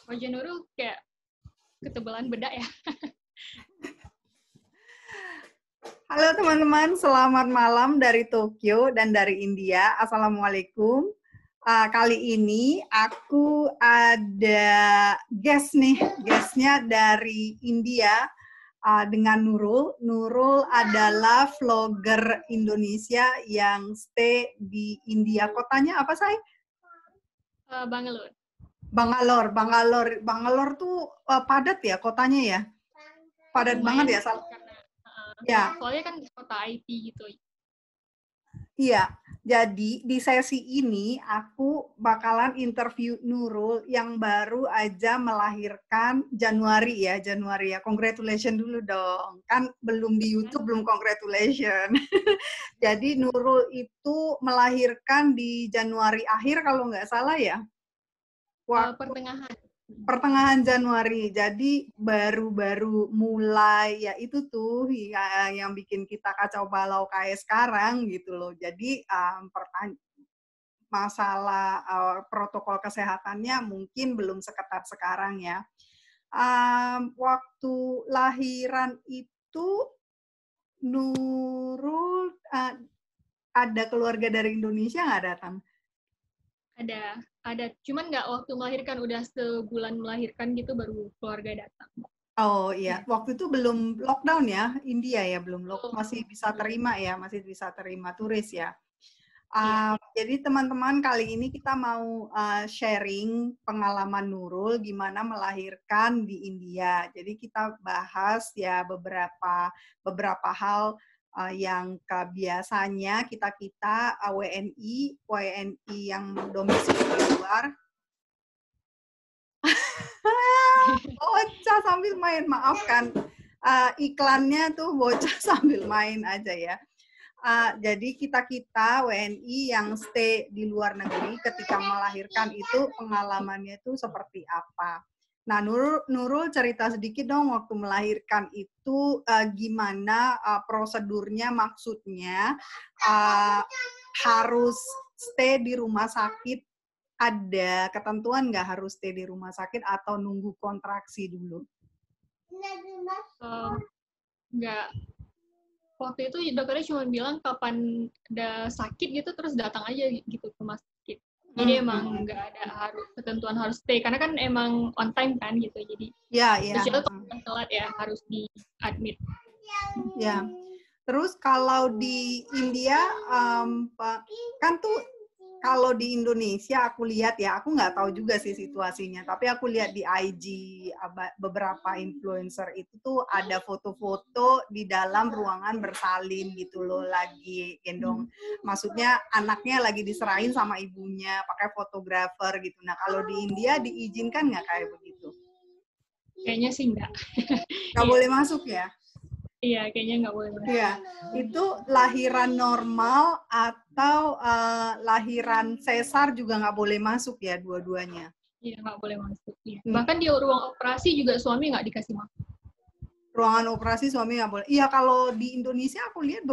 Wajah Nurul kayak ketebalan bedak ya. Halo teman-teman, selamat malam dari Tokyo dan dari India. Assalamualaikum. Kali ini aku ada guestnya dari India dengan Nurul. Nurul adalah vlogger Indonesia yang stay di India. Kotanya apa, Say? Bangalore. Bangalore tuh padat ya kotanya ya? Padat Lumayan banget ya? karena Ya. soalnya kan kota IT gitu. Iya, jadi di sesi ini aku bakalan interview Nurul yang baru aja melahirkan Januari ya. Congratulations dulu dong. Kan belum di YouTube, belum congratulations. Jadi Nurul itu melahirkan di Januari akhir kalau nggak salah ya. Pertengahan Januari, jadi baru-baru mulai ya itu tuh ya, yang bikin kita kacau balau kayak sekarang gitu loh. Jadi masalah protokol kesehatannya mungkin belum seketat sekarang ya. Waktu lahiran itu Nurul ada keluarga dari Indonesia nggak datang? Ada. Cuman nggak waktu melahirkan, udah sebulan melahirkan gitu baru keluarga datang. Oh iya, waktu itu belum lockdown ya, India ya belum masih bisa terima turis ya. Jadi teman-teman kali ini kita mau sharing pengalaman Nurul gimana melahirkan di India. Jadi kita bahas ya beberapa hal yang biasanya kita WNI yang domisili di luar. Bocah sambil main, maafkan. Iklannya tuh bocah sambil main aja ya. Jadi kita WNI yang stay di luar negeri ketika melahirkan itu pengalamannya itu seperti apa. Nah, Nurul cerita sedikit dong waktu melahirkan itu gimana prosedurnya, maksudnya harus stay di rumah sakit, ada ketentuan nggak harus stay di rumah sakit atau nunggu kontraksi dulu? Nggak. Waktu itu dokternya cuma bilang kapan ada sakit gitu terus datang aja gitu ke rumah sakit. Jadi emang nggak ada ketentuan harus stay karena kan emang on time kan gitu. Jadi kecuali kalau telat ya harus di admit. Ya. Terus kalau di India kan tuh kalau di Indonesia aku lihat ya, aku nggak tahu juga sih situasinya, tapi aku lihat di IG beberapa influencer itu tuh ada foto-foto di dalam ruangan bersalin gitu loh, lagi gendong. Maksudnya anaknya lagi diserahin sama ibunya, pakai fotografer gitu. Nah kalau di India diizinkan nggak kayak begitu? Kayaknya sih nggak. Nggak boleh masuk ya? Iya, kayaknya nggak boleh masuk. Iya, itu lahiran normal atau lahiran sesar juga nggak boleh masuk ya dua-duanya? Iya, nggak boleh masuk. Iya. Bahkan di ruang operasi juga suami nggak dikasih masuk. Ruangan operasi suami nggak boleh. Iya, kalau di Indonesia aku lihat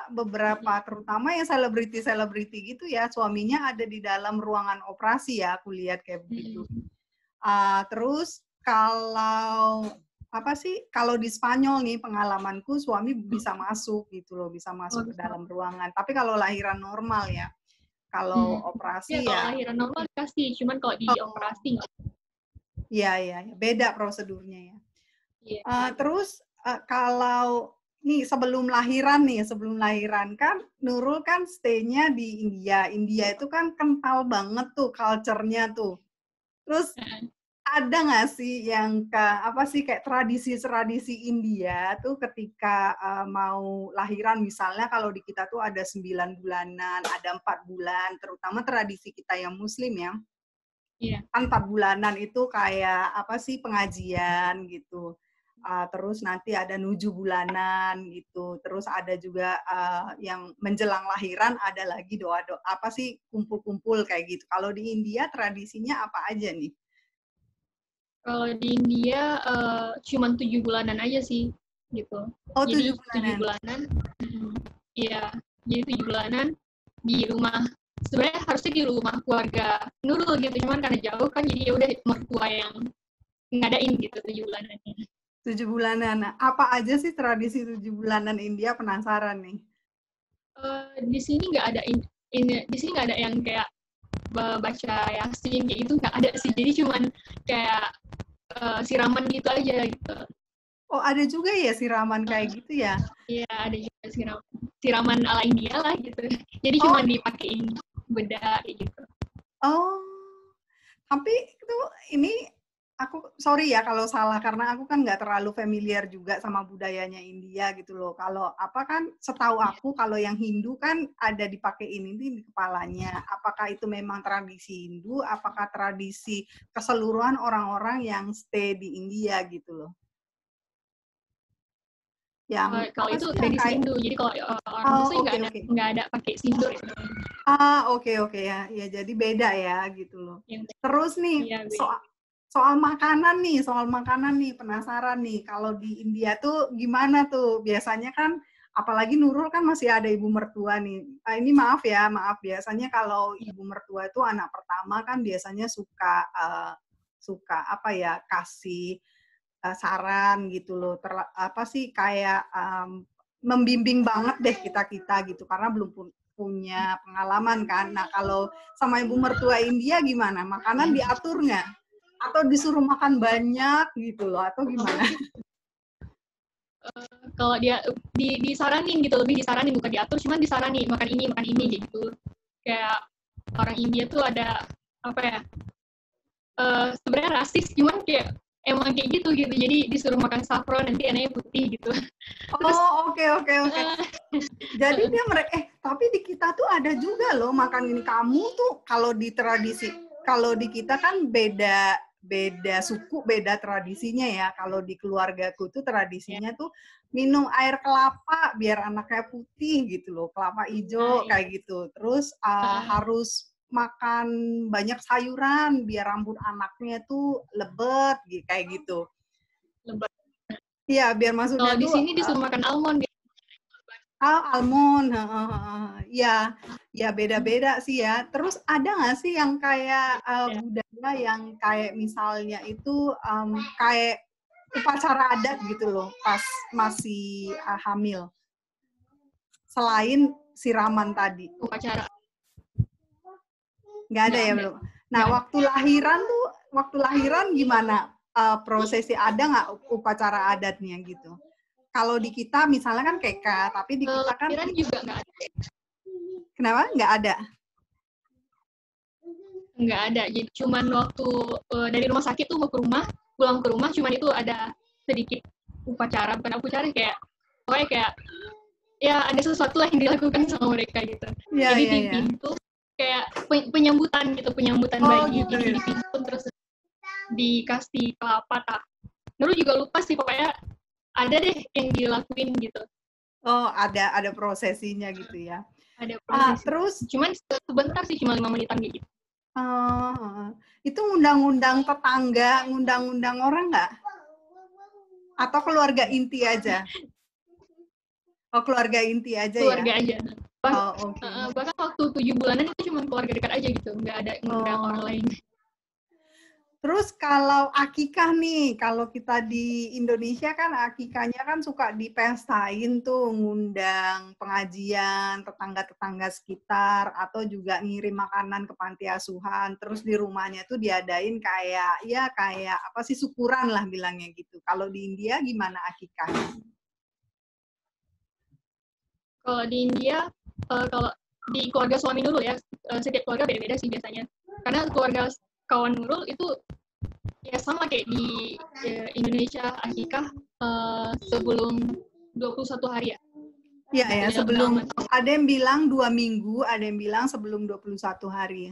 beberapa terutama yang selebriti gitu ya, suaminya ada di dalam ruangan operasi ya, aku lihat kayak begitu. Terus kalau kalau di Spanyol nih pengalamanku suami bisa masuk gitu loh, bisa masuk ke dalam ruangan. Tapi kalau lahiran normal ya, kalau operasi ya. Kalau lahiran normal dikasih, cuman kalau di operasi nggak. Iya, beda prosedurnya ya. Terus kalau nih sebelum lahiran kan Nurul kan stay-nya di India. India itu kan kental banget tuh culture-nya tuh. Terus ada nggak sih yang kayak tradisi India tuh ketika mau lahiran, misalnya kalau di kita tuh ada 9 bulanan, ada 4 bulan, terutama tradisi kita yang Muslim ya. Iya. Kan 4 bulanan itu kayak pengajian gitu. Terus nanti ada 7 bulanan gitu. Terus ada juga yang menjelang lahiran ada lagi doa-doa kumpul-kumpul kayak gitu. Kalau di India tradisinya apa aja nih? Kalau di India cuma 7 bulanan aja sih gitu. Oh, jadi 7 bulanan. Iya, jadi 7 bulanan di rumah sebenarnya harusnya di rumah keluarga Nurul gitu, cuman karena jauh kan jadi ya udah mertua yang ngadain gitu 7 bulanannya. 7 bulanan. Nah, apa aja sih tradisi 7 bulanan India, penasaran nih? Di sini nggak ada di sini nggak ada yang kayak baca yasin kayak gitu, nggak ada sih. Jadi cuman kayak siraman gitu aja gitu. Oh, ada juga ya siraman kayak gitu ya? Iya, ada juga siraman ala India lah gitu. Jadi Oh. cuma dipakein beda kayak gitu. Oh, tapi itu ini aku sorry ya kalau salah karena aku kan nggak terlalu familiar juga sama budayanya India gitu loh. Kalau apa kan setahu aku kalau yang Hindu kan ada dipakein ini di kepalanya. Apakah itu memang tradisi Hindu? Apakah tradisi keseluruhan orang-orang yang stay di India gitu loh? Yang Kalau apa itu sih yang tradisi kayak Hindu, jadi kalau orang oh, Muslim oke, nggak ada pakai sindur. oke ya, ya jadi beda ya gitu loh. Yang Terus nih iya, soal makanan nih penasaran nih kalau di India tuh gimana tuh biasanya kan apalagi Nurul kan masih ada ibu mertua nih. Ini maaf biasanya kalau ibu mertua itu anak pertama kan biasanya suka apa ya kasih saran gitu loh. Apa sih kayak membimbing banget deh kita gitu karena belum punya pengalaman kan. Nah kalau sama ibu mertua India gimana? Makanan diatur nggak? Atau disuruh makan banyak gitu loh? Atau gimana? Kalau dia disaranin gitu, lebih disaranin bukan diatur, cuman disaranin makan ini gitu. Kayak orang India tuh ada apa ya? Sebenarnya rasis, cuman kayak emang kayak gitu. Jadi disuruh makan saffron nanti anaknya putih gitu. Oke. Jadi dia tapi di kita tuh ada juga loh makan ini. Kamu tuh kalau di kita kan beda suku, beda tradisinya ya. Kalau di keluargaku tuh tradisinya tuh minum air kelapa biar anaknya putih gitu loh, kelapa hijau kayak gitu. Terus harus makan banyak sayuran biar rambut anaknya tuh lebet kayak gitu. Lebet. Iya, biar maksudnya kalau di sini disuruh makan almond. Almond, ya beda-beda sih ya. Terus ada nggak sih yang kayak budaya yang kayak misalnya itu kayak upacara adat gitu loh pas masih hamil, selain siraman tadi? Upacara. Nggak ada ya belum. Nah waktu lahiran gimana prosesnya, ada nggak upacara adatnya gitu? Kalau di kita misalnya kan keka, tapi di kita kan lahiran juga nggak ada. Kenapa nggak ada? Nggak ada. Jadi cuman waktu dari rumah sakit tuh mau pulang ke rumah cuman itu ada sedikit upacara, bukan upacara kayak pokoknya kayak ya ada sesuatu lah yang dilakukan sama mereka gitu. Jadi di pintu kayak penyambutan bayi. Gitu, jadi di pintu terus dikasih kelapa tak. Nurul juga lupa sih, pokoknya ada deh yang dilakuin gitu. Oh, ada prosesinya gitu ya. Ada prosesi. Terus cuman sebentar sih, cuma 5 menitan gitu. Itu ngundang-undang tetangga, ngundang-undang orang nggak? Atau keluarga inti aja? Oh, keluarga inti aja keluarga ya? Aja. Okay. Bahkan waktu 7 bulanan itu cuma keluarga dekat aja gitu, nggak ada ngundang orang lain. Terus kalau akikah nih, kalau kita di Indonesia kan akikahnya kan suka dipestain tuh, ngundang pengajian, tetangga-tetangga sekitar, atau juga ngirim makanan ke panti asuhan, terus di rumahnya tuh diadain kayak apa sih, syukuran lah bilangnya gitu. Kalau di India gimana akikahnya? Kalau di India, kalau di keluarga suami Nurul ya, setiap keluarga beda-beda sih biasanya. Karena keluarga kawan Nurul itu ya sama kayak di Indonesia, akikah sebelum 21 hari ya. Ya, sebelum, ada yang bilang 2 minggu, ada yang bilang sebelum 21 hari.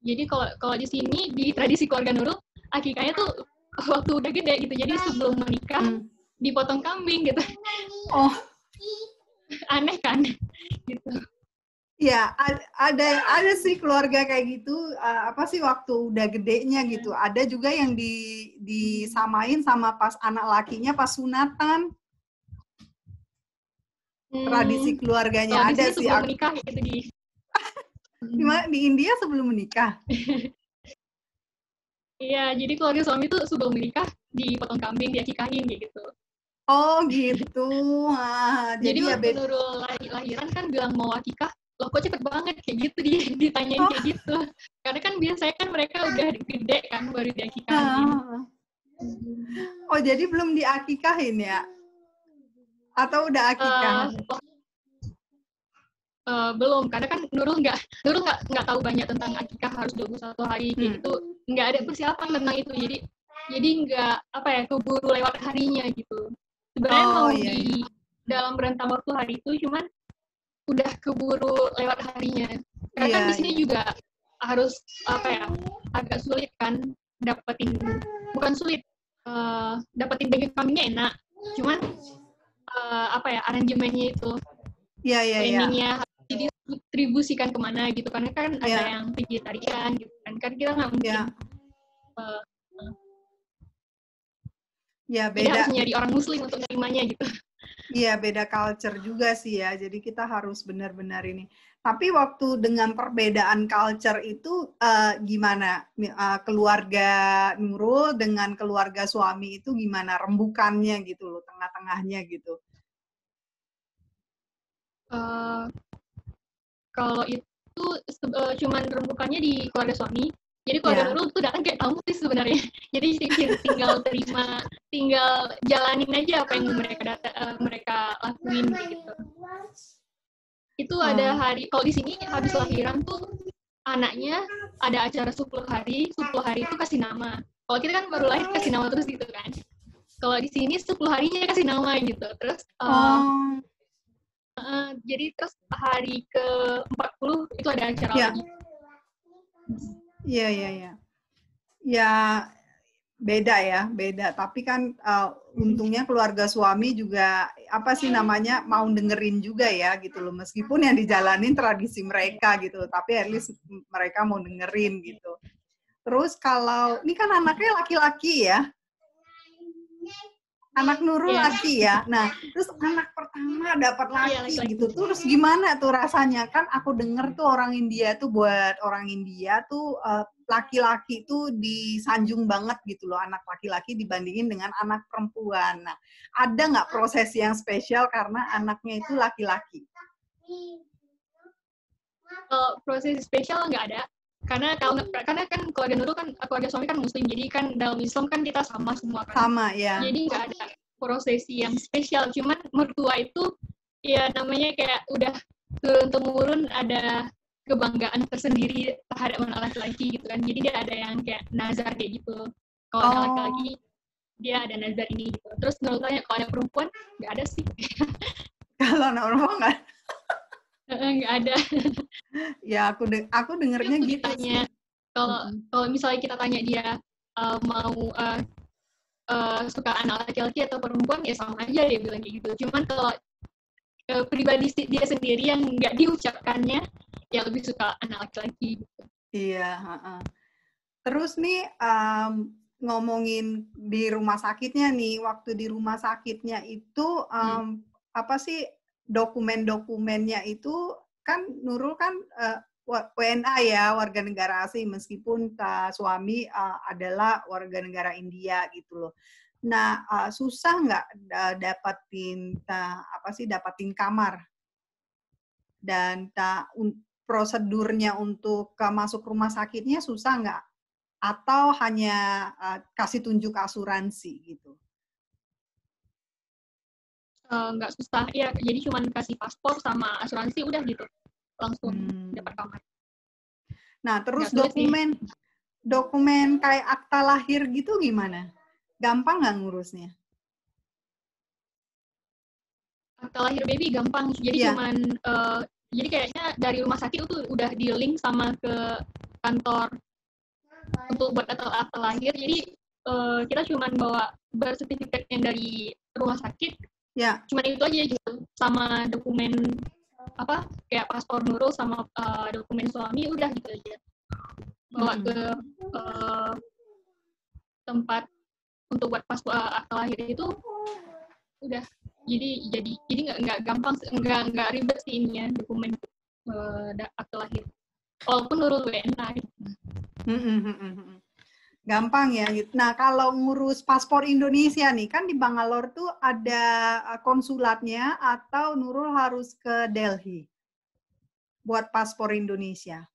Jadi kalau di sini, di tradisi keluarga Nurul, akikahnya tuh waktu udah gede gitu. Jadi sebelum menikah, dipotong kambing gitu. Oh. Aneh kan? Gitu. Ya, ada sih keluarga kayak gitu, apa sih waktu udah gedenya gitu. Ada juga yang disamain sama pas anak lakinya pas sunatan. Tradisi keluarganya kalau di ada sini sih. sebelum menikah itu di Di India sebelum menikah? Iya, jadi keluarga suami tuh sebelum menikah dipotong kambing, diakikahin kayak gitu. Oh gitu. Jadi Jadi ya waktu Nurul lahiran kan bilang mau akikah, loh kok cepet banget kayak gitu ditanyain Oh. kayak gitu. Karena kan biasanya kan mereka udah gede kan baru diakikahin. Oh jadi belum diakikahin ya? Atau udah akikah? Belum, karena kan Nurul nggak tahu banyak tentang akikah harus 21 hari kayak gitu, nggak ada persiapan tentang itu, jadi nggak apa ya keburu lewat harinya gitu. Sebenarnya mau di dalam rentang waktu hari itu, cuman udah keburu lewat harinya. Karena kan di sini juga harus apa ya agak sulit kan bukan sulit, dapetin daging kambingnya enak, cuman apa ya aranjemennya itu. Planningnya didistribusikan kemana gitu, karena kan ada yang vegetarian gitu kan kita nggak mungkin ya beda. Jadi harus nyari orang muslim untuk nerimanya gitu. Iya, beda culture juga sih ya, jadi kita harus benar-benar ini. Tapi waktu dengan perbedaan culture itu gimana keluarga Nurul dengan keluarga suami itu gimana rembukannya gitu loh, tengah-tengahnya gitu? Kalau itu cuman rembukannya di keluarga suami. Jadi keluarga Nurul tuh datang kayak tamu sih sebenarnya. Jadi tinggal tinggal jalanin aja apa yang mereka lakuin gitu. Itu ada hari, kalau di sini habis lahiran tuh anaknya ada acara 10 hari itu kasih nama. Kalau kita kan baru lahir kasih nama terus gitu kan. Kalau di sini 10 harinya kasih nama gitu. Terus jadi terus hari ke-40 itu ada acara lagi. Iya. Ya beda. Tapi kan untungnya keluarga suami juga apa sih namanya mau dengerin juga ya gitu loh. Meskipun yang dijalanin tradisi mereka gitu, tapi at least mereka mau dengerin gitu. Terus kalau ini kan anaknya laki-laki ya. Anak Nurul laki ya. Nah, terus anak pertama dapat laki gitu. Terus gimana tuh rasanya? Kan aku denger tuh orang India tuh buat orang India tuh laki-laki tuh disanjung banget gitu loh, anak laki-laki dibandingin dengan anak perempuan. Nah, ada nggak proses yang spesial karena anaknya itu laki-laki? Proses spesial nggak ada. Karena kan keluarga Nurul kan keluarga suami kan muslim, jadi kan dalam Islam kan kita sama semua kan. Sama ya. Jadi nggak ada prosesi yang spesial, cuman mertua itu ya namanya kayak udah turun-temurun ada kebanggaan tersendiri terhadap anak laki-laki gitu kan. Jadi dia ada yang kayak nazar kayak gitu. Kalau ada laki-laki dia ada nazar ini gitu. Terus menurut saya kalau ada perempuan nggak ada sih. Kalau anak perempuan nggak ada. Ya aku dengernya gitu sih. Kalau misalnya kita tanya dia mau suka anak laki-laki atau perempuan ya sama aja dia bilang kayak gitu. Cuman kalau pribadi dia sendiri yang nggak diucapkannya ya lebih suka anak laki-laki gitu. Iya. Terus nih ngomongin di rumah sakitnya nih, waktu di rumah sakitnya itu apa sih dokumen-dokumennya itu kan Nurul kan WNA ya, warga negara asing meskipun suami adalah warga negara India gitu loh. Nah, susah nggak dapatin kamar dan prosedurnya untuk masuk rumah sakitnya susah nggak? Atau hanya kasih tunjuk asuransi gitu? Nggak susah ya, jadi cuma kasih paspor sama asuransi udah gitu langsung dapat kamar. Nah terus dokumen kayak akta lahir gitu gimana? Gampang nggak ngurusnya? Akta lahir baby gampang, jadi cuman jadi kayaknya dari rumah sakit itu udah di link sama ke kantor untuk buat akta lahir. Jadi kita cuman bawa birth certificate yang dari rumah sakit. Ya. Cuman itu aja gitu, sama dokumen apa kayak paspor Nurul sama dokumen suami udah gitu aja. Bawa ke tempat untuk buat paspor akta lahir itu udah. Jadi nggak gampang, nggak ribet sih ininya dokumen akte lahir. Walaupun Nurul WNA. Gampang ya. Nah, kalau ngurus paspor Indonesia nih, kan di Bangalore tuh ada konsulatnya atau Nurul harus ke Delhi buat paspor Indonesia?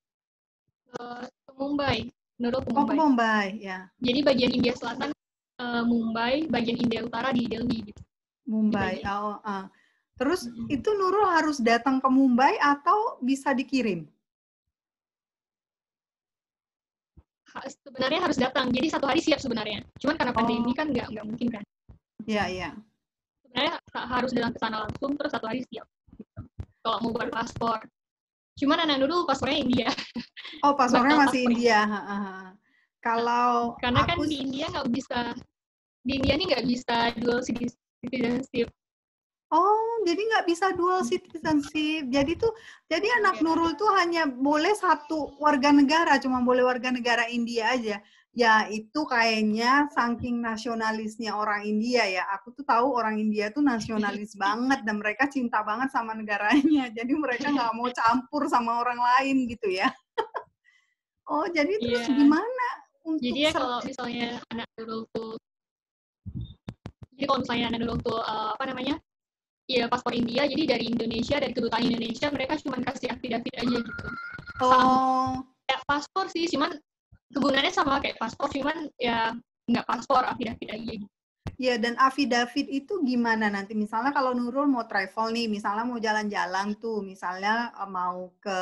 Ke Mumbai. Nurul ke Oh, ke Mumbai. Mumbai, ya. Jadi bagian India Selatan Mumbai, bagian India Utara di Delhi gitu. Mumbai. Terus itu Nurul harus datang ke Mumbai atau bisa dikirim? Sebenarnya harus datang, jadi 1 hari siap sebenarnya. Cuman karena pandemi kan nggak mungkin kan. Iya. Sebenarnya harus datang ke sana langsung, terus 1 hari siap. Gitu. Kalau mau buat paspor. Cuman anak dulu paspornya India. Oh, paspornya masih India. Kalau karena kan di India ini nggak bisa dual citizenship. Oh, jadi nggak bisa dual citizenship. Jadi anak Nurul tuh hanya boleh 1 warga negara, cuma boleh warga negara India aja. Ya, itu kayaknya saking nasionalisnya orang India ya. Aku tuh tahu orang India tuh nasionalis banget dan mereka cinta banget sama negaranya. Jadi mereka nggak mau campur sama orang lain gitu ya. Oh, jadi terus gimana untuk jadi ya kalau misalnya anak Nurul tuh ya paspor India, jadi dari Indonesia, dari kedutaan Indonesia mereka cuma kasih affidavit aja gitu. Kayak paspor sih, cuman kegunaannya sama kayak paspor, cuman ya nggak paspor, affidavit aja gitu. Ya, dan affidavit itu gimana nanti? Misalnya kalau Nurul mau travel nih, misalnya mau jalan-jalan tuh, misalnya mau ke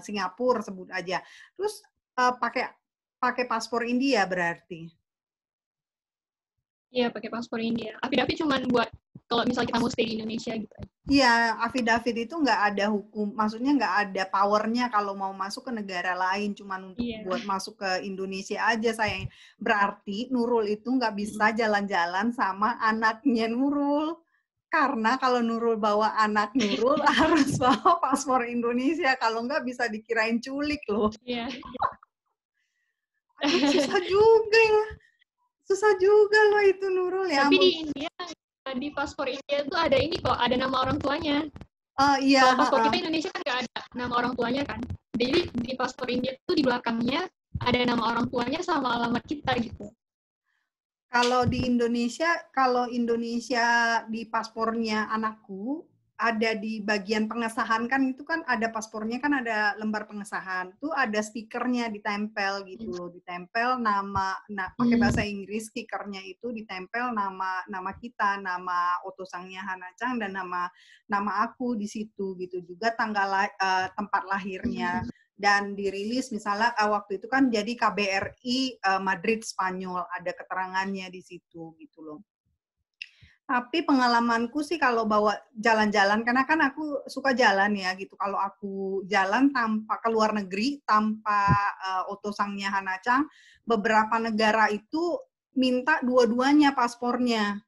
Singapura sebut aja. Terus pakai paspor India berarti? Iya, pakai paspor India. Affidavit cuma buat kalau misalnya kita mau stay di Indonesia gitu. Iya, affidavit itu nggak ada hukum, maksudnya nggak ada powernya kalau mau masuk ke negara lain, cuma untuk buat masuk ke Indonesia aja sayang. Berarti Nurul itu nggak bisa jalan-jalan sama anaknya Nurul. Karena kalau Nurul bawa anak Nurul harus bawa paspor Indonesia, kalau nggak bisa dikirain culik loh. Iya. Susah juga loh itu Nurul ya. Tapi di India, di paspor India tuh ada ini kok, ada nama orang tuanya. Iya. Kalau paspor kita Indonesia kan nggak ada nama orang tuanya kan. Jadi di paspor India tuh di belakangnya ada nama orang tuanya sama alamat kita gitu. Kalau di Indonesia di paspornya anakku ada di bagian pengesahan kan itu kan ada paspornya kan ada lembar pengesahan tuh ada stikernya ditempel gitu loh, ditempel nama pakai bahasa Inggris, stikernya itu ditempel nama kita, nama Otosangnya Hanachang dan nama aku di situ gitu, juga tanggal tempat lahirnya. Dan dirilis misalnya waktu itu kan jadi KBRI Madrid Spanyol, ada keterangannya di situ gitu loh. Tapi pengalamanku sih kalau bawa jalan-jalan, karena kan aku suka jalan ya gitu, kalau aku jalan tanpa ke luar negeri tanpa Otosangnya Hanachang, beberapa negara itu minta dua-duanya paspornya,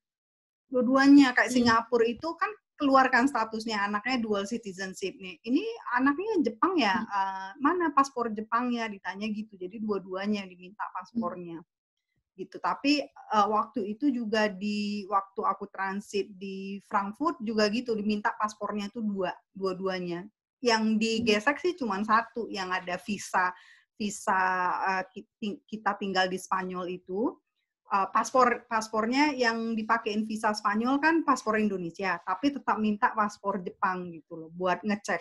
dua-duanya. Kayak Singapura itu kan keluarkan statusnya anaknya dual citizenship nih. Ini anaknya Jepang ya, mana paspor Jepangnya, ditanya gitu. Jadi dua-duanya diminta paspornya. Gitu. Tapi waktu itu juga waktu aku transit di Frankfurt juga gitu, diminta paspornya itu dua-duanya. Yang digesek sih cuma 1, yang ada visa kita tinggal di Spanyol itu. Paspornya yang dipakein visa Spanyol kan paspor Indonesia, tapi tetap minta paspor Jepang gitu loh buat ngecek.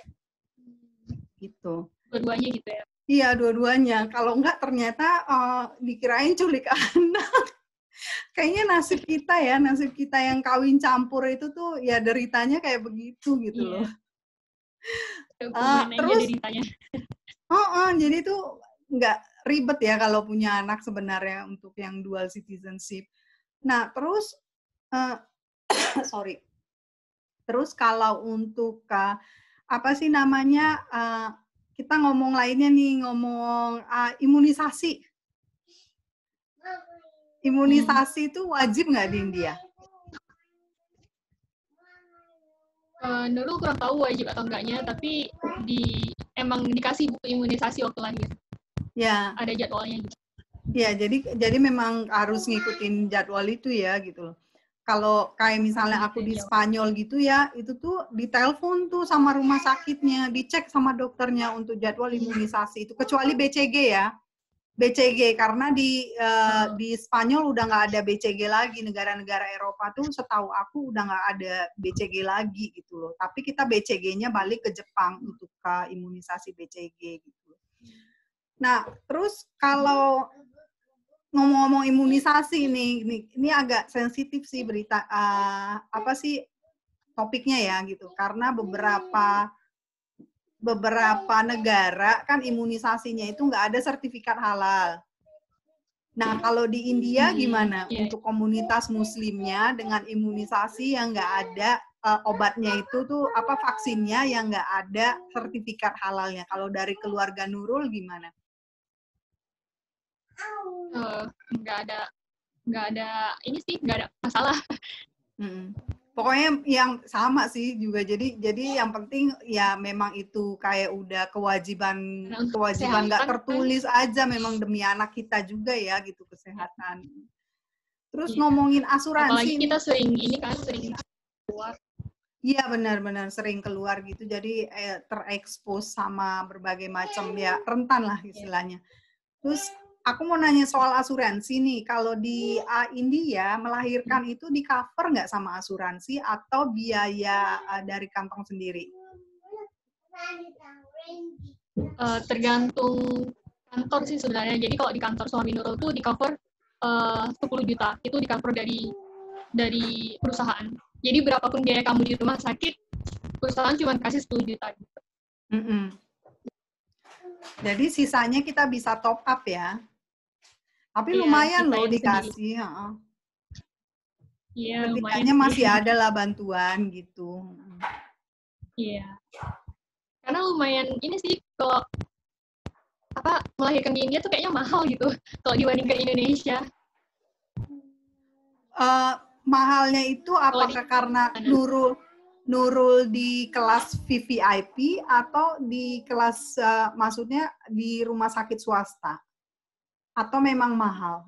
Gitu. Dua-duanya gitu ya? Iya, dua-duanya. Kalau enggak ternyata dikirain culik anak. Kayaknya nasib kita yang kawin campur itu tuh ya deritanya kayak begitu gitu loh. Terus, jadi tuh nggak ribet ya kalau punya anak sebenarnya untuk yang dual citizenship. Nah, terus terus kalau untuk apa sih namanya, kita ngomong lainnya nih, ngomong imunisasi. Imunisasi itu wajib nggak di India? Nurul kurang tahu wajib atau enggaknya, tapi emang dikasih buku imunisasi waktu lahir. Ya. Ada jadwalnya gitu. Ya, jadi memang harus ngikutin jadwal itu ya gitu loh. Kalau kayak misalnya aku di Spanyol gitu ya, itu tuh ditelepon tuh sama rumah sakitnya, dicek sama dokternya untuk jadwal imunisasi itu, kecuali BCG ya. BCG karena di Spanyol udah nggak ada BCG lagi, negara-negara Eropa tuh setahu aku udah nggak ada BCG lagi gitu loh. Tapi kita BCG-nya balik ke Jepang untuk ke imunisasi BCG gitu. Nah, terus kalau ngomong-ngomong imunisasi nih, ini agak sensitif sih berita apa sih topiknya ya gitu, karena beberapa negara kan imunisasinya itu nggak ada sertifikat halal. Nah, kalau di India gimana untuk komunitas muslimnya dengan imunisasi yang nggak ada obatnya itu tuh apa vaksinnya yang nggak ada sertifikat halalnya. Kalau dari keluarga Nurul gimana? Nggak ada ini sih, nggak ada masalah. Pokoknya yang sama sih juga. Jadi yang penting ya memang itu kayak udah kewajiban nggak tertulis aja, memang demi anak kita juga ya gitu, kesehatan. Terus ngomongin asuransi. Apalagi kita sering keluar. Iya benar-benar sering keluar gitu, jadi terekspos sama berbagai macam ya rentan lah istilahnya. Terus aku mau nanya soal asuransi nih, kalau di India melahirkan itu di cover nggak sama asuransi atau biaya dari kantong sendiri? Tergantung kantor sih sebenarnya. Jadi kalau di kantor suami Nurul tuh di cover 10 juta, itu di cover dari perusahaan. Jadi berapapun biaya kamu di rumah sakit, perusahaan cuma kasih 10 juta gitu. Jadi sisanya kita bisa top up ya. Tapi lumayan loh dikasih. Iya, setidaknya masih ada lah bantuan gitu. Iya. Karena lumayan ini sih, kalau melahirkan di India tuh kayaknya mahal gitu kalau dibanding ke Indonesia. Mahalnya itu apakah karena Nurul di kelas VVIP atau di kelas maksudnya di rumah sakit swasta? Atau memang mahal?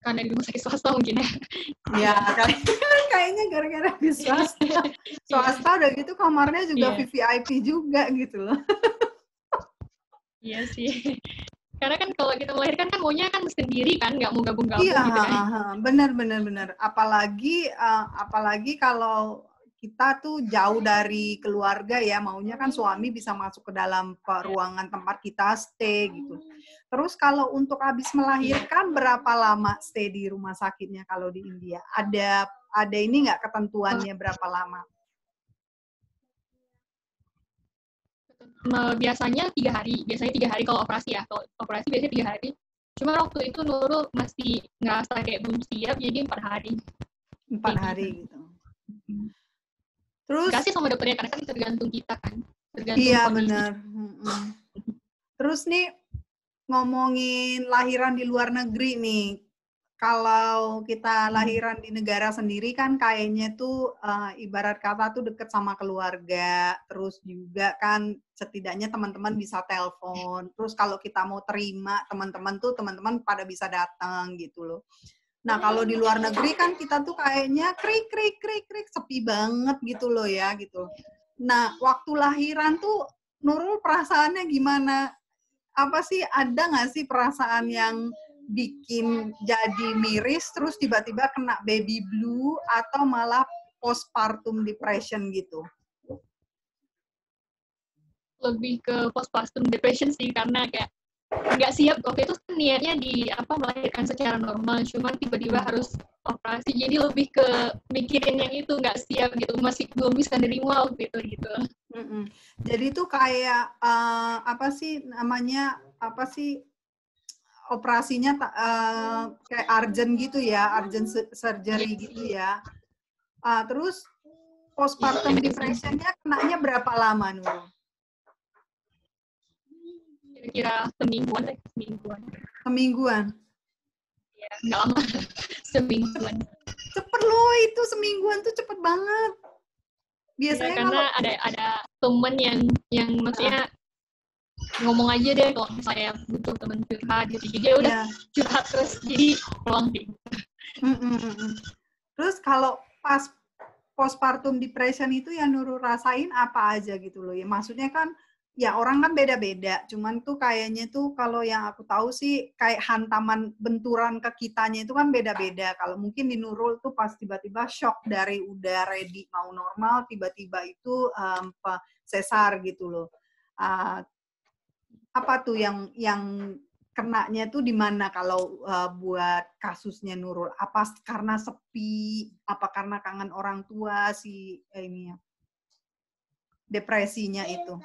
Karena di rumah sakit swasta mungkin ya. Ya, kayaknya gara-gara di swasta. Swasta udah gitu kamarnya juga VVIP juga gitu loh. Iya sih. Karena kan kalau kita melahirkan kan maunya kan sendiri kan, nggak mau gabung-gabung gitu kan. Benar. Apalagi kalau kita tuh jauh dari keluarga ya, maunya kan suami bisa masuk ke dalam ruangan tempat kita stay gitu. Terus kalau untuk habis melahirkan berapa lama stay di rumah sakitnya kalau di India? Ada ini nggak ketentuannya berapa lama? Biasanya 3 hari. Biasanya 3 hari kalau operasi ya. Kalau operasi biasanya 3 hari. Cuma waktu itu Nurul masih ngerasa kayak belum siap, jadi 4 hari. 4 hari gitu. Terus kasih sama dokternya, karena kan tergantung kita kan. Iya benar. Terus nih ngomongin lahiran di luar negeri nih. Kalau kita lahiran di negara sendiri kan kayaknya tuh ibarat kata tuh deket sama keluarga. Terus juga kan setidaknya teman-teman bisa telepon. Terus kalau kita mau terima teman-teman pada bisa datang gitu loh. Nah, kalau di luar negeri kan kita tuh kayaknya krik sepi banget gitu loh ya gitu. Nah, waktu lahiran tuh Nurul perasaannya gimana? Apa sih, ada nggak sih perasaan yang bikin jadi miris terus tiba-tiba kena baby blue atau malah postpartum depression gitu? Lebih ke postpartum depression sih, karena kayak nggak siap. Waktu itu kan niatnya melahirkan secara normal, cuman tiba-tiba harus operasi, jadi lebih ke mikirin yang itu, nggak siap gitu, masih belum bisa nerima waktu itu gitu. Jadi itu kayak operasinya kayak urgent gitu ya, urgent surgery gitu ya. Terus postpartum depression-nya kenanya berapa lama Nurul? Kira-kira semingguan. Ya, nggak lama. Semingguan. Cepet loh, itu semingguan tuh cepet banget. Biasanya ya, karena ada temen yang maksudnya ngomong aja deh kalau misalnya butuh teman curhat gitu. Jadi ya udah curhat terus jadi peluang gitu. Terus kalau pas postpartum depression itu yang Nurul rasain apa aja gitu loh ya, maksudnya kan ya orang kan beda-beda, cuman tuh kayaknya tuh kalau yang aku tahu sih kayak hantaman benturan ke kitanya itu kan beda-beda. Kalau mungkin di Nurul tuh pas tiba-tiba shock dari udah ready mau normal, tiba-tiba itu sesar gitu loh. Apa tuh yang kenanya tuh di mana kalau buat kasusnya Nurul? Apa karena sepi? Apa karena kangen orang tua si ini ya? Depresinya itu?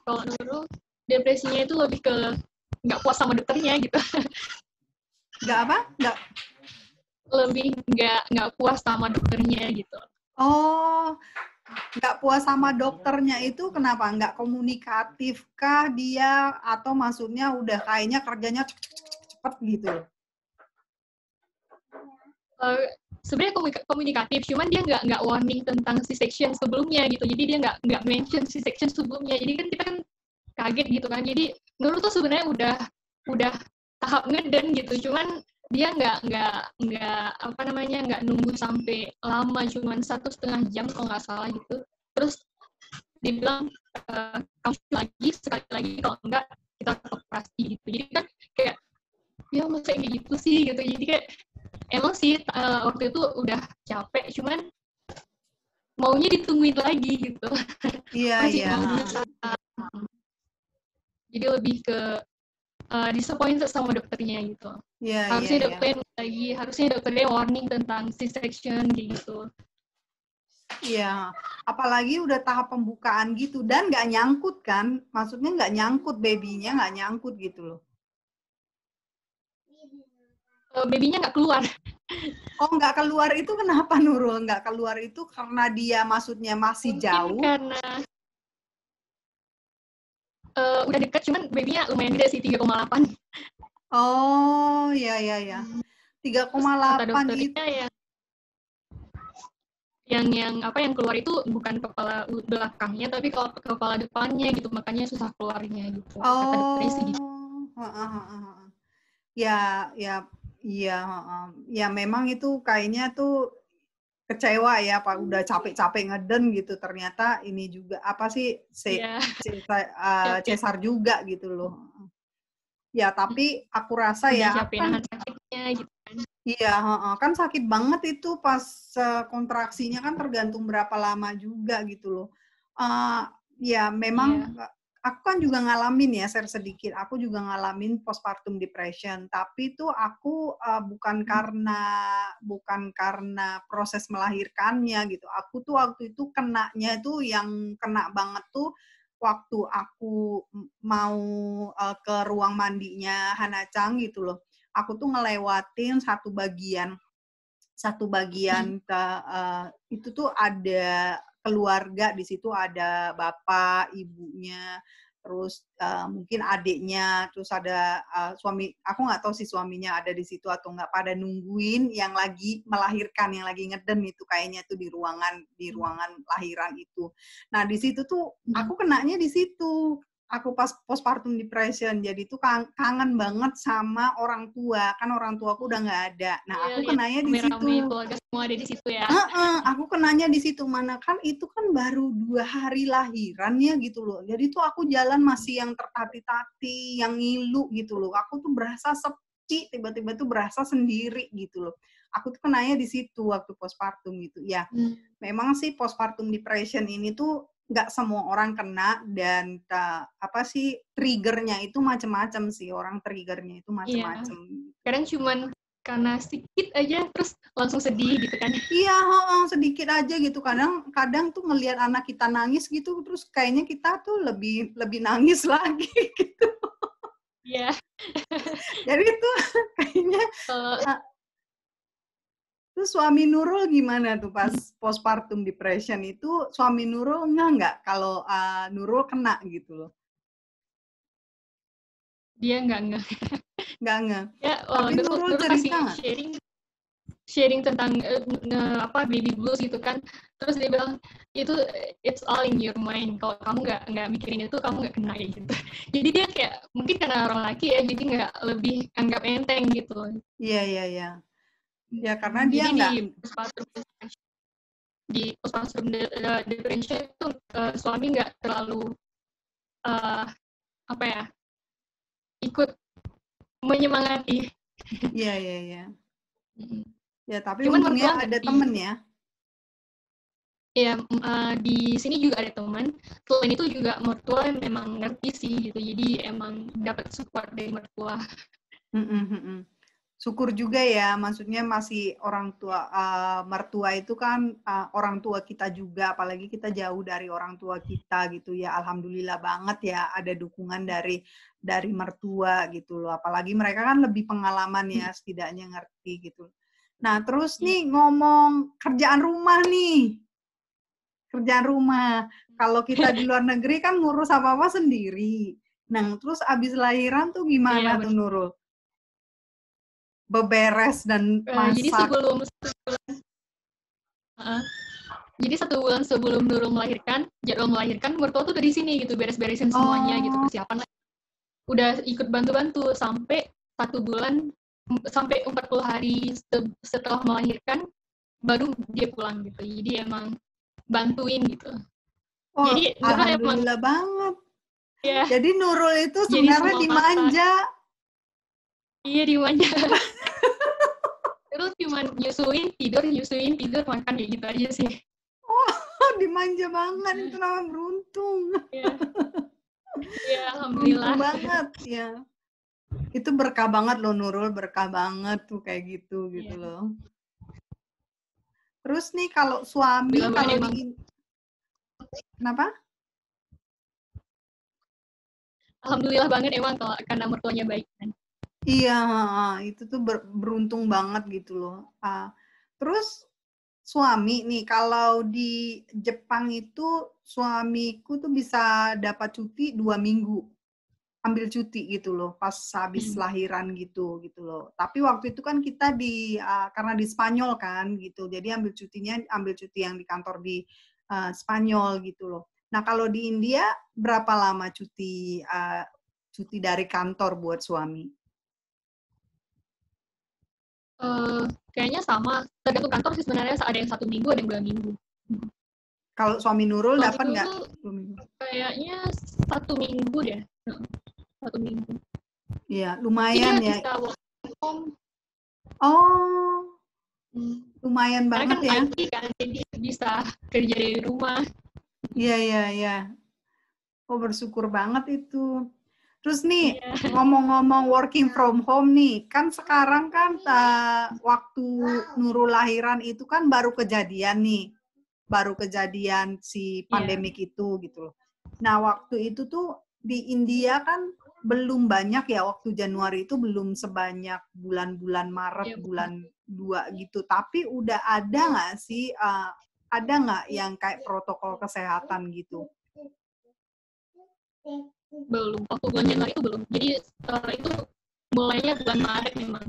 Kalau Nurul, depresinya itu lebih ke nggak puas sama dokternya gitu. Nggak apa? Lebih nggak puas sama dokternya gitu. Oh, nggak puas sama dokternya itu kenapa? Nggak komunikatif kah dia? Atau maksudnya udah kayaknya kerjanya cepet gitu? Sebenarnya komunikatif, cuman dia nggak warning tentang C-section sebelumnya gitu. Jadi dia nggak mention C-section sebelumnya. Jadi kan kita kan kaget gitu kan. Jadi Nurul tuh sebenarnya udah tahap ngeden gitu. Cuman dia nggak nunggu sampai lama, cuman 1,5 jam kalau nggak salah gitu. Terus dibilang kamu lagi sekali lagi, kalau enggak kita operasi gitu. Jadi kan kayak ya masa kayak gitu sih gitu. Jadi kayak emang sih waktu itu udah capek, cuman maunya ditungguin lagi gitu. Iya. Jadi lebih ke disappointed sama dokternya gitu. Harusnya dokternya warning tentang C-section gitu. Iya, apalagi udah tahap pembukaan gitu dan nggak nyangkut kan, maksudnya nggak nyangkut babynya nggak nyangkut gitu loh. Babynya nggak keluar. Oh, nggak keluar itu kenapa Nurul? Nggak keluar itu karena dia maksudnya masih mungkin jauh? Karena udah dekat, cuman babynya lumayan gede sih, 3,8. Oh, iya. 3,8 itu. Yang keluar itu bukan kepala belakangnya, tapi kepala depannya gitu, makanya susah keluarnya gitu. Oh, ya memang itu kayaknya tuh kecewa ya, Pak, udah capek-capek ngeden gitu, ternyata ini juga apa sih cesar juga gitu loh. Ya, tapi aku rasa ya aku kan sakitnya gitu kan. Iya, kan sakit banget itu pas kontraksinya kan tergantung berapa lama juga gitu loh. Ya memang aku kan juga ngalamin ya, share sedikit. Aku juga ngalamin postpartum depression, tapi itu aku bukan karena proses melahirkannya gitu. Aku tuh waktu itu kenanya tuh yang kena banget tuh waktu aku mau ke ruang mandinya Hanacang gitu loh. Aku tuh ngelewatin satu bagian ke itu tuh ada keluarga di situ, ada bapak, ibunya, terus mungkin adiknya, terus ada suami. Aku nggak tahu si suaminya ada di situ atau nggak, pada nungguin yang lagi melahirkan, yang lagi ngeden itu kayaknya tuh di ruangan lahiran itu. Nah di situ tuh aku kenanya di situ. Aku pas postpartum depression, jadi tuh kangen banget sama orang tua, kan orang tuaku udah nggak ada. Nah aku kenanya di situ. Keluarga semua ada di situ ya. Aku kenanya di situ, mana kan itu kan baru 2 hari lahirannya gitu loh. Jadi tuh aku jalan masih yang tertati-tati, yang ngilu gitu loh. Aku tuh berasa sepi, tiba-tiba tuh berasa sendiri gitu loh. Aku tuh kenanya di situ waktu postpartum gitu. Ya, memang sih postpartum depression ini tuh nggak semua orang kena, dan triggernya itu macam-macam sih, orang triggernya itu macam-macam. Kadang cuman karena sedikit aja terus langsung sedih gitu kan. Iya, sedikit aja gitu. Kadang tuh ngelihat anak kita nangis gitu, terus kayaknya kita tuh lebih nangis lagi gitu. Iya. Jadi tuh kayaknya Terus suami Nurul gimana tuh pas postpartum depression itu? Suami Nurul nggak kalau Nurul kena gitu loh? Dia nggak. Nggak. Ya, tapi Nurul cerita nggak? sharing tentang baby blues gitu kan. Terus dia bilang itu it's all in your mind. Kalau kamu nggak mikirin itu, kamu nggak kena gitu. Jadi dia kayak mungkin karena orang laki ya, jadi nggak lebih anggap enteng gitu. Iya, iya, iya. Ya karena dia jadi nggak di postpartum depression itu suami nggak terlalu ikut menyemangati. Iya, iya, iya. Ya, tapi Cuman untungnya ada temen ya. Ya, di sini juga ada teman. Selain itu juga mertua memang ngerti sih gitu. Jadi emang dapat support dari mertua. Syukur juga ya, maksudnya masih orang tua, mertua itu kan orang tua kita juga, apalagi kita jauh dari orang tua kita gitu ya. Alhamdulillah banget ya ada dukungan dari mertua gitu loh. Apalagi mereka kan lebih pengalaman ya, setidaknya ngerti gitu. Nah, terus nih ngomong kerjaan rumah nih. Kerjaan rumah. Kalau kita di luar negeri kan ngurus apa-apa sendiri. Nah, terus abis lahiran tuh gimana tuh Nurul? Beberes dan masak. Jadi 1 bulan sebelum Nurul melahirkan, jadwal melahirkan, mertua tuh dari sini gitu, beres-beresin semuanya gitu, persiapan. Udah ikut bantu-bantu sampai 1 bulan, sampai 40 hari setelah melahirkan, baru dia pulang gitu. Jadi emang bantuin gitu. Oh, jadi alhamdulillah banget. Ya. Jadi Nurul itu sebenarnya dimanja. Iya, dimanja. Terus cuma nyusuin, tidur, makan kayak gitu aja sih. Oh, dimanja banget, itu namanya beruntung. Iya, alhamdulillah. Beruntung banget, ya. Itu berkah banget loh Nurul, berkah banget tuh kayak gitu loh. Terus nih kalau suami, kalau di... Kenapa? Alhamdulillah banget emang karena mertuanya baik kan. Iya, itu tuh beruntung banget gitu loh. Terus suami nih, kalau di Jepang itu suamiku tuh bisa dapat cuti 2 minggu. Ambil cuti gitu loh, pas habis lahiran gitu loh. Tapi waktu itu kan kita karena di Spanyol kan gitu, jadi ambil cuti yang di kantor di Spanyol gitu loh. Nah kalau di India berapa lama cuti dari kantor buat suami? Kayaknya sama, tergantung kantor sih sebenarnya, ada yang 1 minggu, ada yang 2 minggu. Kalau suami Nurul dapat nggak? Kayaknya 1 minggu deh. 1 minggu. Iya, lumayan ya. Oh, lumayan banget ya. Kan, jadi bisa kerja dari rumah. Iya. Oh, bersyukur banget itu. Terus nih, ngomong-ngomong working from home nih, kan sekarang kan waktu Nurul lahiran itu kan baru kejadian si pandemik itu gitu loh. Nah, waktu itu tuh di India kan belum banyak ya, waktu Januari itu belum sebanyak bulan-bulan Maret, bulan 2 gitu. Tapi udah ada nggak sih, ada nggak yang kayak protokol kesehatan gitu? Belum, waktu bulan Januari itu belum. Jadi itu mulainya bulan Maret memang.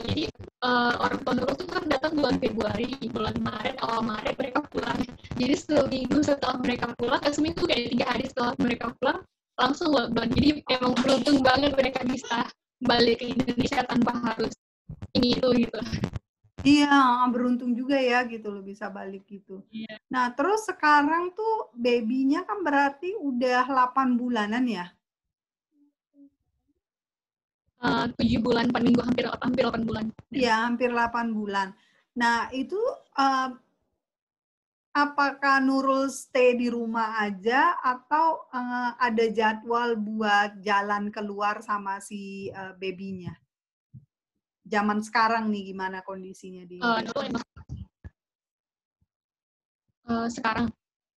Jadi orang tua Nurul tuh kan datang bulan Februari, bulan Maret, awal Maret mereka pulang. Jadi seminggu setelah mereka pulang, seminggu kayak 3 hari setelah mereka pulang, langsung lockdown. Jadi emang beruntung banget mereka bisa balik ke Indonesia tanpa harus ini itu gitu. Iya, beruntung juga ya gitu loh bisa balik gitu. Iya. Nah, terus sekarang tuh baby-nya kan berarti udah 8 bulanan ya? 7 bulan, 4 minggu, hampir 8 bulan. Iya, hampir 8 bulan. Nah, itu apakah Nurul stay di rumah aja atau ada jadwal buat jalan keluar sama si baby-nya? Zaman sekarang nih gimana kondisinya di sekarang?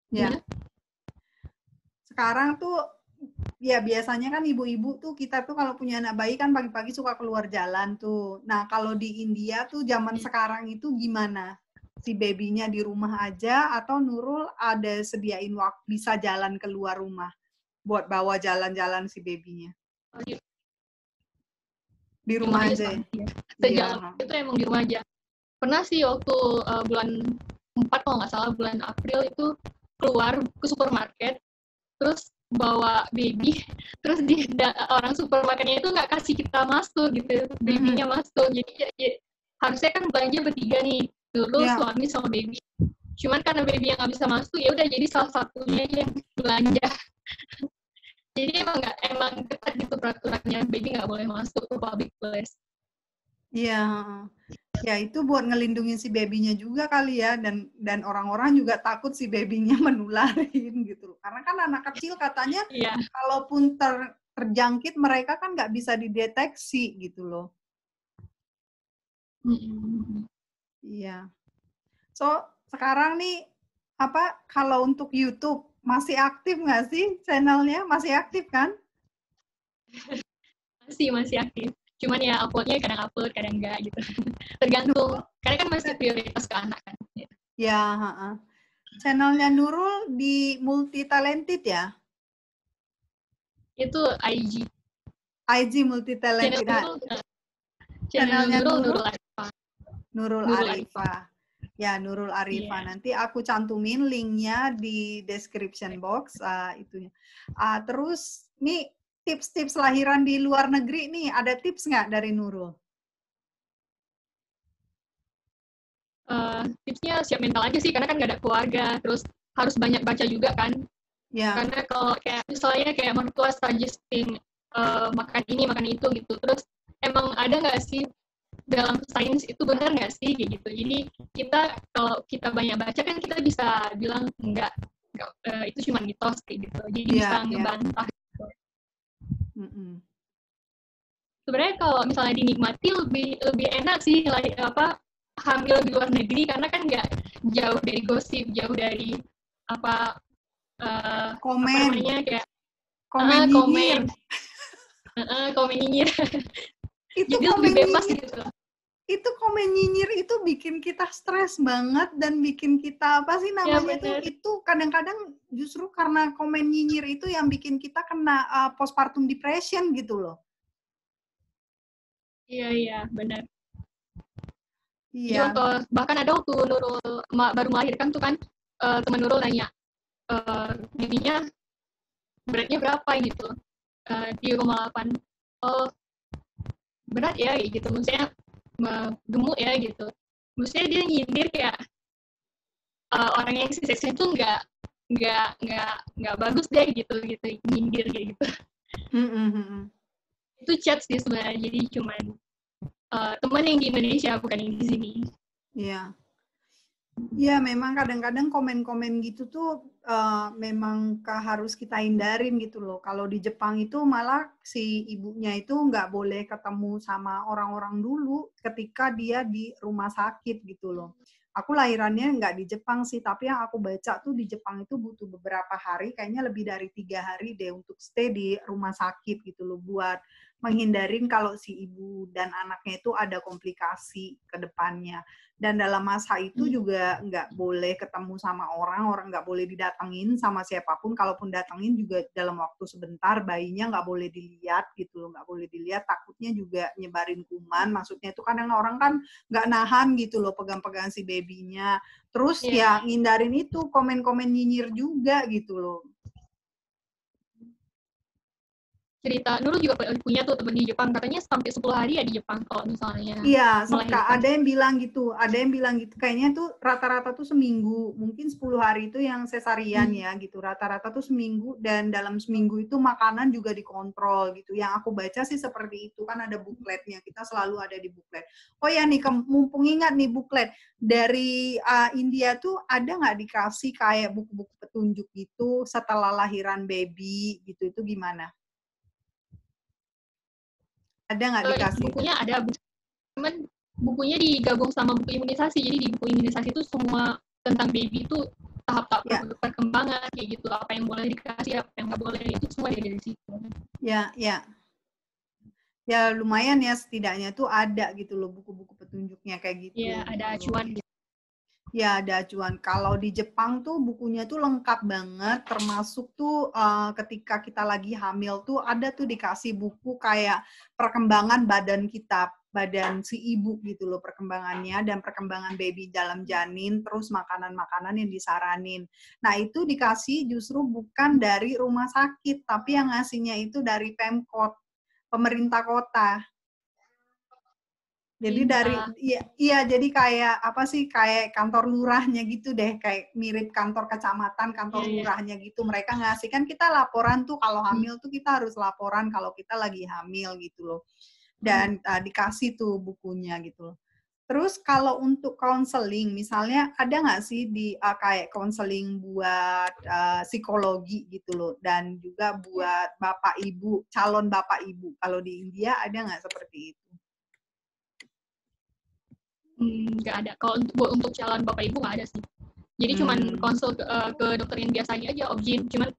Ya. Sekarang tuh ya biasanya kan ibu-ibu tuh kita tuh kalau punya anak bayi kan pagi-pagi suka keluar jalan tuh. Nah kalau di India tuh zaman sekarang itu gimana? Si babynya di rumah aja atau Nurul ada sediain waktu bisa jalan keluar rumah buat bawa jalan-jalan si babynya? Di rumah aja. Sejauh itu emang di rumah aja. Pernah sih waktu bulan 4 kalau nggak salah, bulan April itu keluar ke supermarket, terus bawa baby, terus orang supermarketnya itu nggak kasih kita masuk gitu, babynya masuk. Jadi harusnya kan belanja bertiga nih, dulu suami sama baby. Cuman karena baby yang nggak bisa masuk, ya udah jadi salah satunya yang belanja. Jadi emang ketat gitu peraturannya, baby nggak boleh masuk ke public place. Iya, ya itu buat ngelindungin si babynya juga kali ya, dan orang-orang juga takut si babynya menularin gitu. Karena kan anak kecil katanya, kalaupun terjangkit mereka kan nggak bisa dideteksi gitu loh. Iya. So sekarang nih kalau untuk YouTube masih aktif nggak sih channelnya? Masih aktif kan? Masih aktif. Cuman ya uploadnya kadang upload, kadang enggak gitu. Tergantung. Karena kan masih prioritas ke anak kan. Ya, channelnya Nurul di Multi Talented ya? Itu IG. IG Multi Talented. Channelnya Nurul Arifa. Nurul Arifa. Ya, Nurul Arifa. Nanti aku cantumin linknya di description box itunya. Terus nih tips-tips lahiran di luar negeri nih, ada tips nggak dari Nurul? Tipsnya siap mental aja sih, karena kan nggak ada keluarga. Terus harus banyak baca juga kan. Karena kalau kayak misalnya kayak mertua suggesting makan ini, makan itu gitu. Terus emang ada nggak sih dalam sains itu benar nggak sih kayak gitu. Jadi kalau kita banyak baca kan kita bisa bilang enggak itu cuma mitos kayak gitu. Jadi bisa ngebantah gitu. Sebenarnya kalau misalnya dinikmati lebih enak sih hamil di luar negeri, karena kan nggak jauh dari gosip, jauh dari komen kayak komen komen nyinyir. Itu jadi komen lebih bebas nyinyir, gitu. Itu komen nyinyir itu bikin kita stres banget dan bikin kita apa sih namanya itu kadang-kadang justru karena komen nyinyir itu yang bikin kita kena postpartum depression gitu loh. Iya benar. Iya. Bahkan ada waktu Nurul baru melahirkan tuh kan, teman Nurul nanya, babynya beratnya berapa gitu, 3,8. Oh berat ya gitu, maksudnya gemuk ya gitu. Maksudnya dia nyindir kayak orang yang C-section itu nggak bagus deh gitu nyindir kayak gitu. Itu chat sih sebenarnya, jadi cuman teman yang di Indonesia bukan yang di sini. Iya. Ya, memang kadang-kadang komen-komen gitu tuh memang harus kita hindarin gitu loh. Kalau di Jepang itu malah si ibunya itu nggak boleh ketemu sama orang-orang dulu ketika dia di rumah sakit gitu loh. Aku lahirannya nggak di Jepang sih, tapi yang aku baca tuh di Jepang itu butuh beberapa hari, kayaknya lebih dari 3 hari deh untuk stay di rumah sakit gitu loh, buat menghindarin kalau si ibu dan anaknya itu ada komplikasi ke depannya. Dan dalam masa itu juga nggak boleh ketemu sama orang nggak boleh didatengin sama siapapun, kalaupun datengin juga dalam waktu sebentar, bayinya nggak boleh dilihat gitu loh, nggak boleh dilihat, takutnya juga nyebarin kuman, maksudnya itu kadang orang kan nggak nahan gitu loh pegang-pegang si babynya, terus ya ngindarin itu komen-komen nyinyir juga gitu loh. Cerita Nurul juga punya tuh temen di Jepang, katanya sampai 10 hari ya di Jepang kalau misalnya. Iya, ada yang bilang gitu, kayaknya tuh rata-rata tuh seminggu, mungkin 10 hari itu yang sesarian ya gitu, rata-rata tuh seminggu, dan dalam seminggu itu makanan juga dikontrol gitu. Yang aku baca sih seperti itu, kan ada bukletnya, kita selalu ada di buklet. Oh ya nih, mumpung ingat nih buklet, dari India tuh ada nggak dikasih kayak buku-buku petunjuk gitu setelah lahiran baby gitu, itu gimana? Ada nggak dikasih? Bukunya ada, cuman bukunya digabung sama buku imunisasi, jadi di buku imunisasi itu semua tentang baby itu tahap-tahap perkembangan kayak gitu, apa yang boleh dikasih, apa yang nggak boleh, itu semua dari situ. Ya lumayan ya, setidaknya tuh ada gitu loh buku-buku petunjuknya kayak gitu. Iya, ada acuan gitu. Ya, ada acuan. Kalau di Jepang tuh bukunya tuh lengkap banget, termasuk tuh ketika kita lagi hamil tuh ada tuh dikasih buku kayak perkembangan badan kita, badan si ibu gitu loh perkembangannya dan perkembangan baby dalam janin, terus makanan-makanan yang disaranin. Nah, itu dikasih justru bukan dari rumah sakit, tapi yang ngasihnya itu dari Pemkot, pemerintah kota. Jadi dari iya jadi kayak apa sih kayak kantor lurahnya gitu deh, kayak mirip kantor kecamatan, kantor lurahnya gitu. Mereka ngasih kan kita laporan tuh kalau hamil tuh kita harus laporan kalau kita lagi hamil gitu loh. Dan dikasih tuh bukunya gitu loh. Terus kalau untuk konseling, misalnya ada nggak sih di kayak konseling buat psikologi gitu loh, dan juga buat bapak ibu, calon bapak ibu. Kalau di India ada nggak seperti itu? Nggak ada. Kalau untuk calon bapak ibu nggak ada sih. Jadi cuman konsul ke dokter yang biasanya aja, OB-GYN. Cuman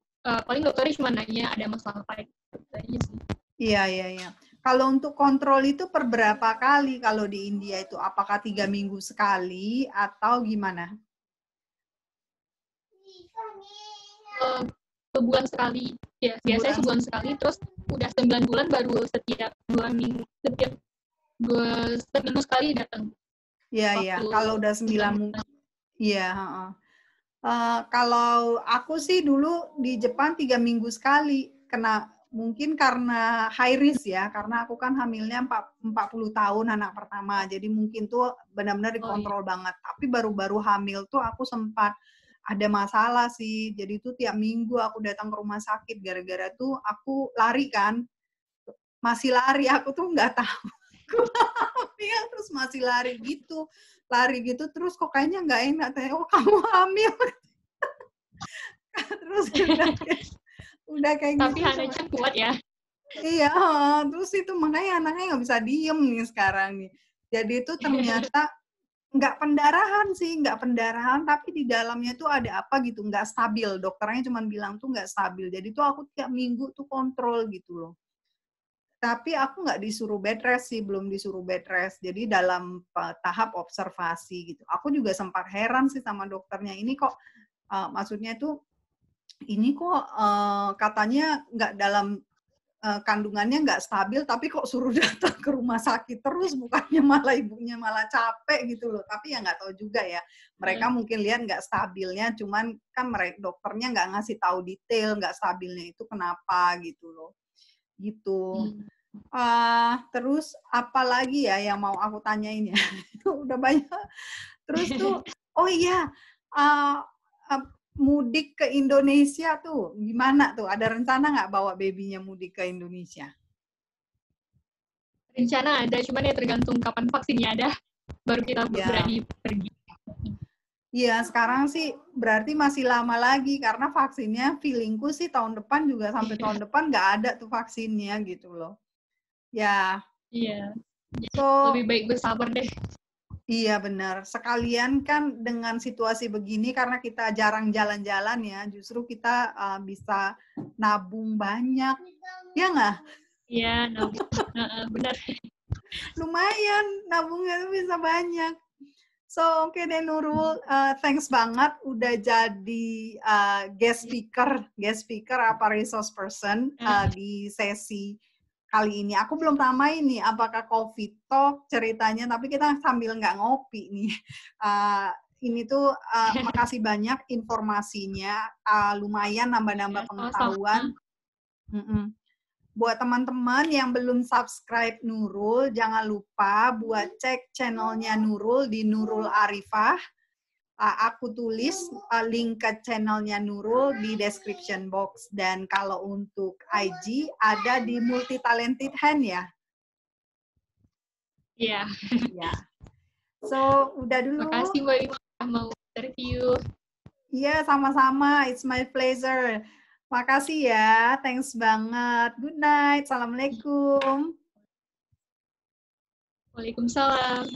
paling dokternya cuma nanya ada masalah apa gitu aja sih. Iya. Kalau untuk kontrol itu per berapa kali kalau di India itu? Apakah 3 minggu sekali atau gimana? Sebulan sekali. Ya, biasanya sebulan sekali. Terus udah 9 bulan baru setiap 2 minggu, setiap minggu sekali datang. Iya. Kalau udah 9 iya. Kalau aku sih dulu di Jepang 3 minggu sekali, mungkin karena high risk ya, karena aku kan hamilnya 40 tahun anak pertama, jadi mungkin tuh benar-benar dikontrol banget. Tapi baru-baru hamil tuh aku sempat ada masalah sih, jadi tuh tiap minggu aku datang ke rumah sakit, gara-gara tuh aku lari kan, masih lari, aku tuh nggak tahu. Hamil terus masih lari gitu terus kok kayaknya nggak enak, oh kamu hamil. Terus udah kayak tapi gitu. Tapi Hana kuat ya. Iya, terus itu makanya anaknya nggak bisa diem nih sekarang nih. Jadi itu ternyata nggak pendarahan, tapi di dalamnya tuh ada apa gitu, nggak stabil. Dokternya cuma bilang tuh nggak stabil. Jadi tuh aku tiap minggu tuh kontrol gitu loh. Tapi aku nggak disuruh bed rest sih, belum disuruh bed rest. Jadi dalam tahap observasi gitu. Aku juga sempat heran sih sama dokternya, ini kok maksudnya tuh ini kok katanya nggak dalam kandungannya nggak stabil, tapi kok suruh datang ke rumah sakit terus, bukannya malah ibunya malah capek gitu loh. Tapi ya nggak tahu juga ya. Mereka mungkin lihat nggak stabilnya, cuman kan dokternya nggak ngasih tahu detail nggak stabilnya itu kenapa gitu loh. Gitu. Terus apa lagi ya yang mau aku tanyain ya? Udah banyak. Terus tuh, oh iya, mudik ke Indonesia tuh gimana tuh? Ada rencana nggak bawa babynya mudik ke Indonesia? Rencana ada, cuman ya tergantung kapan vaksinnya ada, baru kita berani pergi. Iya, sekarang sih berarti masih lama lagi karena vaksinnya feelingku sih tahun depan juga sampai tahun depan nggak ada tuh vaksinnya gitu loh. Ya. Iya. So, lebih baik bersabar deh. Iya benar. Sekalian kan dengan situasi begini karena kita jarang jalan-jalan ya, justru kita bisa nabung banyak. Ya nggak? Iya, nabung. Benar. Lumayan, nabungnya tuh bisa banyak. So, oke deh Nurul, thanks banget udah jadi guest speaker apa resource person di sesi kali ini. Aku belum ramai nih, apakah Coffee Talk ceritanya, tapi kita sambil nggak ngopi nih. Ini tuh makasih banyak informasinya, lumayan nambah-nambah pengetahuan. Buat teman-teman yang belum subscribe Nurul, jangan lupa buat cek channelnya Nurul di Nurul Arifah. Aku tulis link ke channelnya Nurul di description box. Dan kalau untuk IG, ada di Multi Talented Hand ya? Iya. Ya. So, udah dulu. Makasih Mbak Ibu mau interview. Iya, sama-sama. It's my pleasure. Makasih ya. Thanks banget. Good night. Assalamualaikum. Waalaikumsalam.